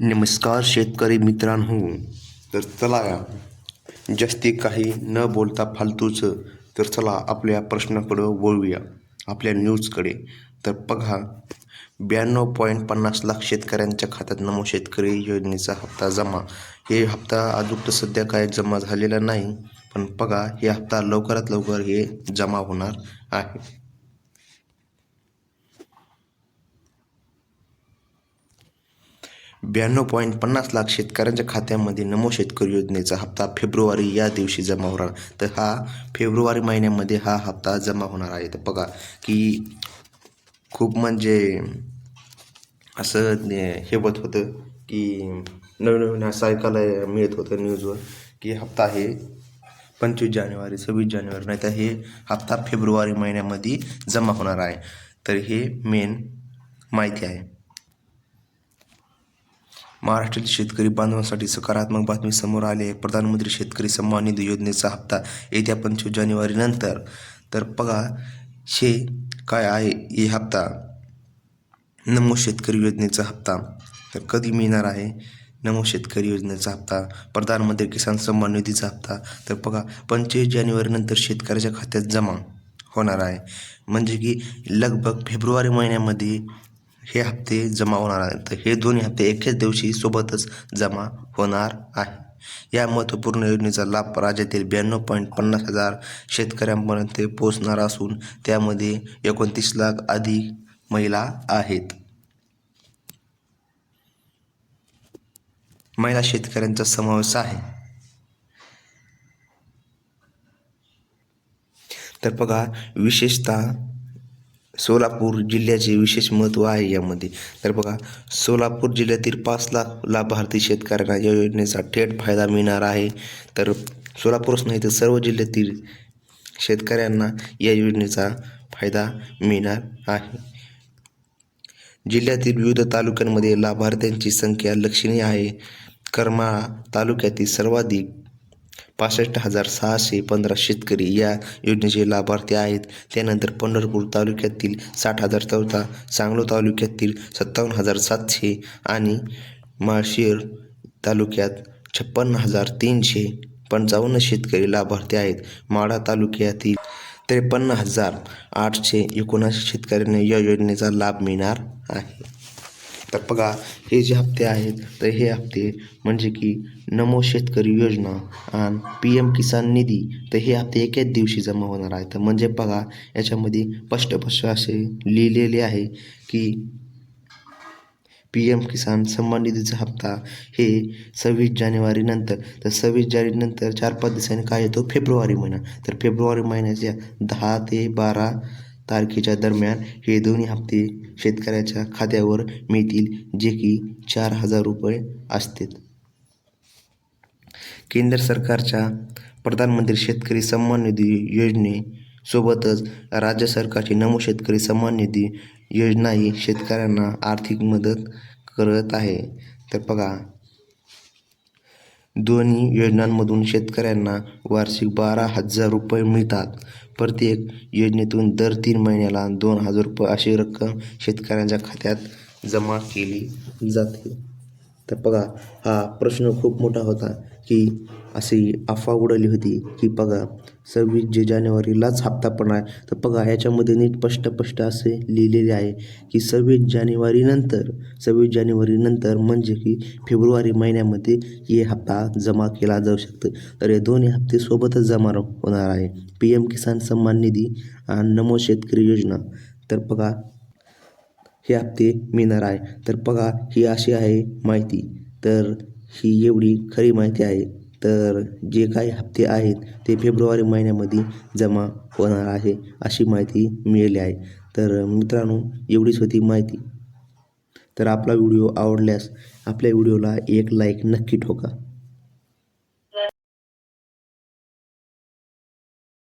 नमस्कार शेतकरी मित्रांनो. तर चला जास्ती काही न बोलता फालतूचं तर चला आपल्या प्रश्नाकडं वळूया, आपल्या न्यूजकडे. तर बघा, 92.50 लाख शेतकऱ्यांच्या खात्यात नमो शेतकरी योजनेचा हप्ता जमा. हे हप्ता अजून तर सध्या काय जमा झालेला नाही, पण बघा हे हप्ता लवकरात लवकर हे जमा होणार आहे. 92.50 लाख शेतकऱ्यांच्या खात्यामध्ये नमो शेतकरी योजनेचा हप्ता फेब्रुवारी या दिवशी जमा होणार. तर हा फेब्रुवारी महिन्यामध्ये हा हप्ता जमा होणार आहे. तर बघा की खूप म्हणजे असं हे होत होतं की नवीन नवीन असं ऐकायला मिळत होतं न्यूजवर की हप्ता हे 25 जानेवारी 26 जानेवारी नाही तर हे हप्ता फेब्रुवारी महिन्यामध्ये जमा होणार आहे. तर हे मेन माहिती आहे. महाराष्ट्रातील शेतकरी बांधवांसाठी सकारात्मक बातमी समोर आली आहे. प्रधानमंत्री शेतकरी सन्मान निधी योजनेचा हप्ता येत्या 25 जानेवारी नंतर. तर बघा हे काय आहे, हे हप्ता नमो शेतकरी योजनेचा हप्ता तर कधी मिळणार आहे. नमो शेतकरी योजनेचा हप्ता, प्रधानमंत्री किसान सन्मान निधीचा हप्ता तर बघा 25 जानेवारी नंतर शेतकऱ्याच्या खात्यात जमा होणार आहे. म्हणजे की लगभग फेब्रुवारी महिन्यामध्ये हे हप्ते जमा होणार आहेत. तर हे दोन्ही हप्ते एकाच दिवशी सोबतच जमा होणार आहे. या महत्त्वपूर्ण योजनेचा लाभ राज्यातील 92.50 हजार शेतकऱ्यांपर्यंत पोहोचणार असून त्यामध्ये 29 लाख अधिक महिला आहेत. महिला शेतकऱ्यांचा समावेश आहे. तर बघा विशेषतः सोलापूर जिल्ह्याचे विशेष महत्त्व आहे यामध्ये. तर बघा सोलापूर जिल्ह्यातील 5 लाख लाभार्थी शेतकऱ्यांना या योजनेचा थेट फायदा मिळणार आहे. तर सोलापूरच नाही तर सर्व जिल्ह्यातील शेतकऱ्यांना या योजनेचा फायदा मिळणार आहे. जिल्ह्यातील विविध तालुक्यांमध्ये लाभार्थ्यांची संख्या लक्षणीय आहे. करमाळा तालुक्यातील सर्वाधिक 65,615 शेतकरी या योजनेचे लाभार्थी आहेत. त्यानंतर पंढरपूर तालुक्यातील 60,014, सांगोला तालुक्यातील 57,700 आणि माळशिरस तालुक्यात 56,355 शेतकरी लाभार्थी आहेत. माढा तालुक्यातील 53,879 शेतकऱ्यांना या योजनेचा लाभ मिळणार आहे. तर बघा हे जे हप्ते आहेत तर हे हप्ते म्हणजे की नमो शेतकरी योजना आणि PM किसान निधी तर हे हप्ते एकाच दिवशी जमा होणार आहेत. तर म्हणजे बघा याच्यामध्ये स्पष्ट असे लिहिलेले आहे की PM किसान सन्मान निधीचा हप्ता हे 26 जानेवारी नंतर. तर 26 जानेवारी नंतर 4-5 दिवसांनी काय येतो फेब्रुवारी महिना. तर फेब्रुवारी महिन्याच्या 10 ते 12 तारखेच्या दरम्यान हे दोन्ही हप्ते शेतकऱ्याच्या खात्यावर मिळतील, जे की 4,000 रुपये असतील. केंद्र सरकारच्या प्रधानमंत्री शेतकरी सन्मान निधी योजनेसोबतच राज्य सरकारची नमो शेतकरी सन्मान निधी योजनाही शेतकऱ्यांना आर्थिक मदत करत आहे. तर बघा दोन्ही योजनांमधून शेतकऱ्यांना वार्षिक 12,000 रुपये मिळतात. प्रत्येक योजनेतून दर 3 महिन्याला 2,000 रुपये अशी रक्कम शेतकऱ्यांच्या खात्यात जमा केली जाते. तर बघा हा प्रश्न खूप मोठा होता की अशी अफवा उडवली होती की बघा 26 जानेवारीलाच हप्ता पण आहे. तर बघा ह्याच्यामध्ये नीट स्पष्ट असे लिहिलेले आहे की 26 जानेवारी नंतर म्हणजे की फेब्रुवारी महिन्यामध्ये हे हप्ता जमा केला जाऊ शकतो. तर हे दोन्ही हप्ते सोबतच जमा होणार आहे. PM किसान सन्मान निधी आणि नमो शेतकरी योजना. तर बघा हे हप्ते मिळणार आहे. तर बघा ही अशी आहे माहिती. तर ही एवढी खरी माहिती आहे. तर जे काही हप्ते आहेत ते फेब्रुवारी महिन्यामध्ये जमा होणार आहे अशी माहिती मिळाली आहे. तर मित्रांनो एवढीच होती माहिती. तर आपला व्हिडिओ आवडल्यास आपल्या व्हिडिओला एक लाईक नक्की ठोका.